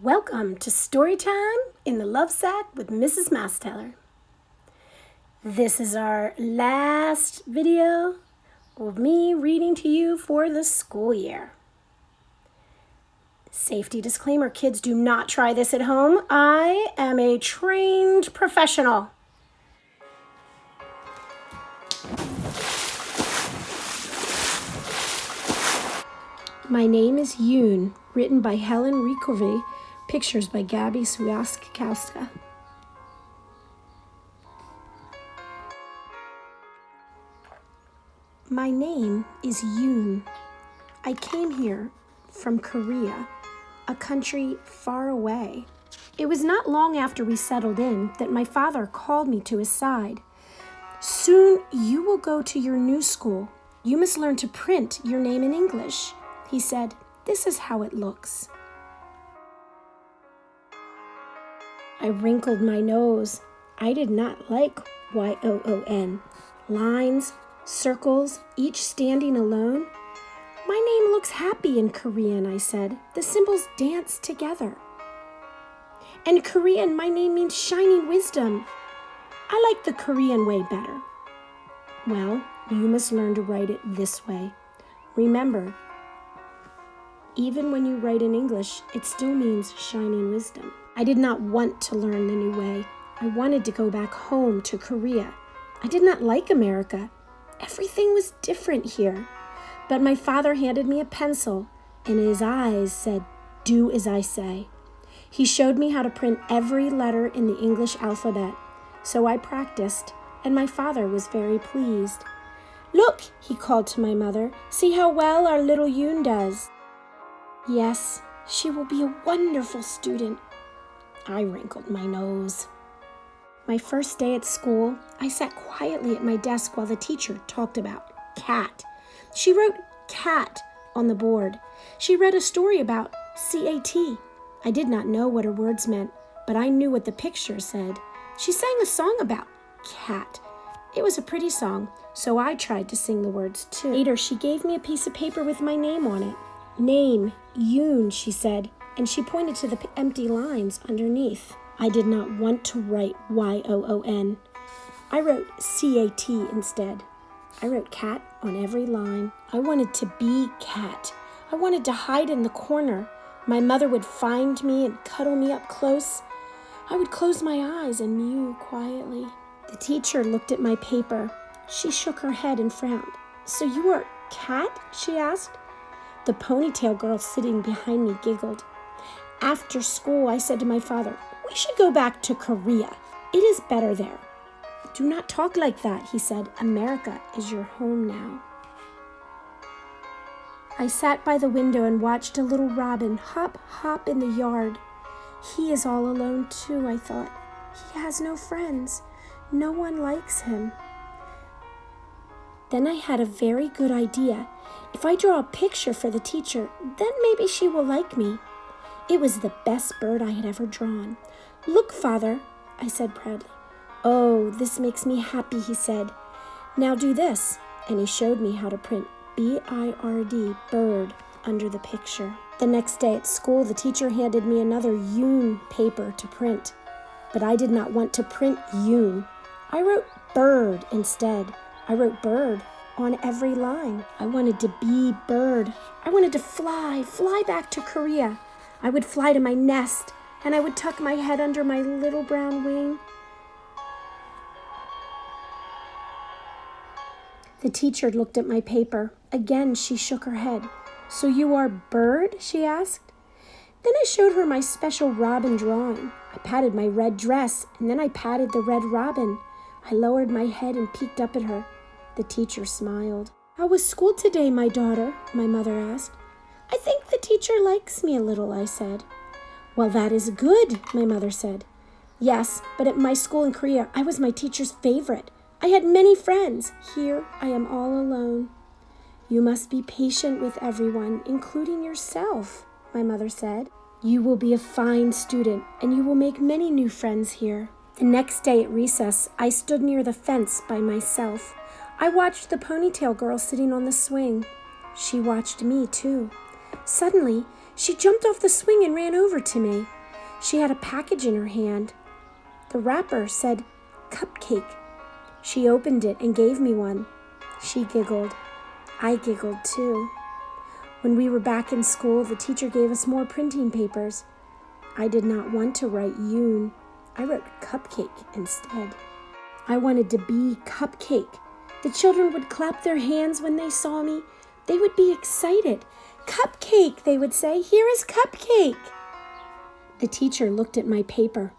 Welcome to Storytime in the Love Sack with Mrs. Mosteller. This is our last video of me reading to you for the school year. Safety disclaimer, kids, do not try this at home. I am a trained professional. My name is Yoon, written by Helen Rikovy, pictures by Gabby Swiatkowska. My name is Yoon. I came here from Korea, a country far away. It was not long after we settled in that my father called me to his side. Soon you will go to your new school. You must learn to print your name in English. He said, "This is how it looks." I wrinkled my nose. I did not like Y-O-O-N. Lines, circles, each standing alone. My name looks happy in Korean, I said. The symbols dance together. In Korean, my name means shining wisdom. I like the Korean way better. Well, you must learn to write it this way. Remember, even when you write in English, it still means shining wisdom. I did not want to learn the new way. I wanted to go back home to Korea. I did not like America. Everything was different here. But my father handed me a pencil, and his eyes said, "Do as I say." He showed me how to print every letter in the English alphabet. So I practiced, and my father was very pleased. "Look," he called to my mother, "see how well our little Yoon does." "Yes, she will be a wonderful student." I wrinkled my nose. My first day at school, I sat quietly at my desk while the teacher talked about cat. She wrote cat on the board. She read a story about C-A-T. I did not know what her words meant, but I knew what the picture said. She sang a song about cat. It was a pretty song, so I tried to sing the words too. Later, she gave me a piece of paper with my name on it. "Name, Yoon," she said, and she pointed to the empty lines underneath. I did not want to write Y-O-O-N. I wrote C-A-T instead. I wrote cat on every line. I wanted to be cat. I wanted to hide in the corner. My mother would find me and cuddle me up close. I would close my eyes and mew quietly. The teacher looked at my paper. She shook her head and frowned. "So you are cat?" she asked. The ponytail girl sitting behind me giggled. After school, I said to my father, "We should go back to Korea. It is better there." "Do not talk like that," he said. "America is your home now." I sat by the window and watched a little robin hop, hop in the yard. He is all alone too, I thought. He has no friends. No one likes him. Then I had a very good idea. If I draw a picture for the teacher, then maybe she will like me. It was the best bird I had ever drawn. "Look, Father," I said proudly. "Oh, this makes me happy," he said. "Now do this." And he showed me how to print B-I-R-D, bird, under the picture. The next day at school, the teacher handed me another Yoon paper to print. But I did not want to print Yoon. I wrote bird instead. I wrote bird on every line. I wanted to be bird. I wanted to fly back to Korea. I would fly to my nest, and I would tuck my head under my little brown wing. The teacher looked at my paper. Again, she shook her head. "So you are bird?" she asked. Then I showed her my special robin drawing. I patted my red dress, and then I patted the red robin. I lowered my head and peeked up at her. The teacher smiled. "How was school today, my daughter?" my mother asked. "I think the teacher likes me a little," I said. "Well, that is good," my mother said. "Yes, but at my school in Korea, I was my teacher's favorite. I had many friends. Here, I am all alone." "You must be patient with everyone, including yourself," my mother said. "You will be a fine student, and you will make many new friends here." The next day at recess, I stood near the fence by myself. I watched the ponytail girl sitting on the swing. She watched me, too. Suddenly, She jumped off the swing and ran over to me. She had a package in her hand. The wrapper said, "Cupcake." She opened it and gave me one. She giggled. I giggled too. When we were back in school, the teacher gave us more printing papers. I did not want to write Yoon. I wrote Cupcake instead. I wanted to be Cupcake. The children would clap their hands when they saw me. They would be excited. "Cupcake," they would say. "Here is Cupcake." The teacher looked at my paper.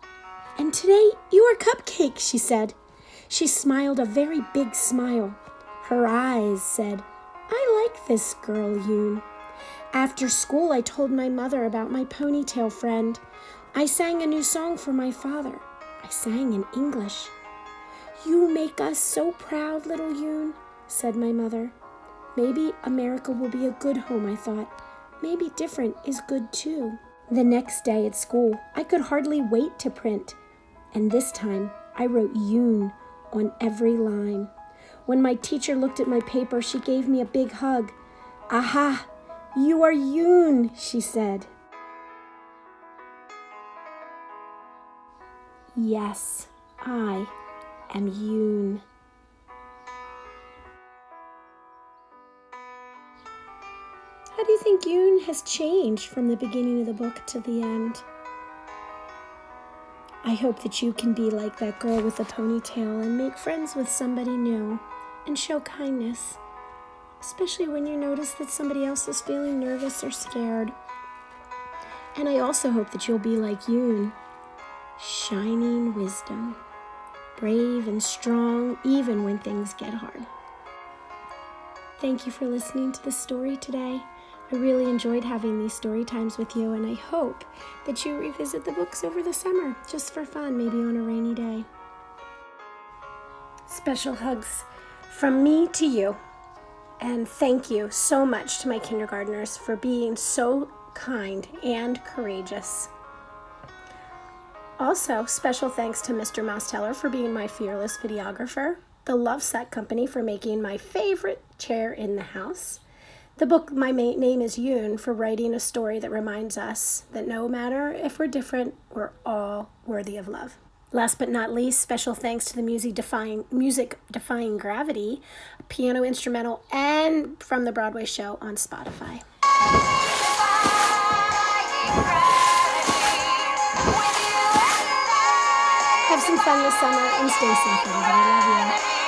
"And today you are Cupcake," she said. She smiled a very big smile. Her eyes said, "I like this girl, Yoon." After school, I told my mother about my ponytail friend. I sang a new song for my father. I sang in English. "You make us so proud, little Yoon," said my mother. Maybe America will be a good home, I thought. Maybe different is good too. The next day at school, I could hardly wait to print. And this time, I wrote Yoon on every line. When my teacher looked at my paper, she gave me a big hug. "Aha! You are Yoon," she said. Yes, I am Yoon. How do you think Yoon has changed from the beginning of the book to the end? I hope that you can be like that girl with the ponytail and make friends with somebody new and show kindness, especially when you notice that somebody else is feeling nervous or scared. And I also hope that you'll be like Yoon, shining wisdom, brave and strong even when things get hard. Thank you for listening to the story today. I really enjoyed having these story times with you, and I hope that you revisit the books over the summer, just for fun, maybe on a rainy day. Special hugs from me to you, and thank you so much to my kindergartners for being so kind and courageous. Also, special thanks to Mr. Mosteller for being my fearless videographer, the Love Set Company for making my favorite chair in the house, the book My Name is Yoon for writing a story that reminds us that no matter if we're different, we're all worthy of love. Last but not least, special thanks to the Music Defying Gravity, a piano instrumental, and from the Broadway show on Spotify. Have some fun this summer and stay safe, everybody. Love you.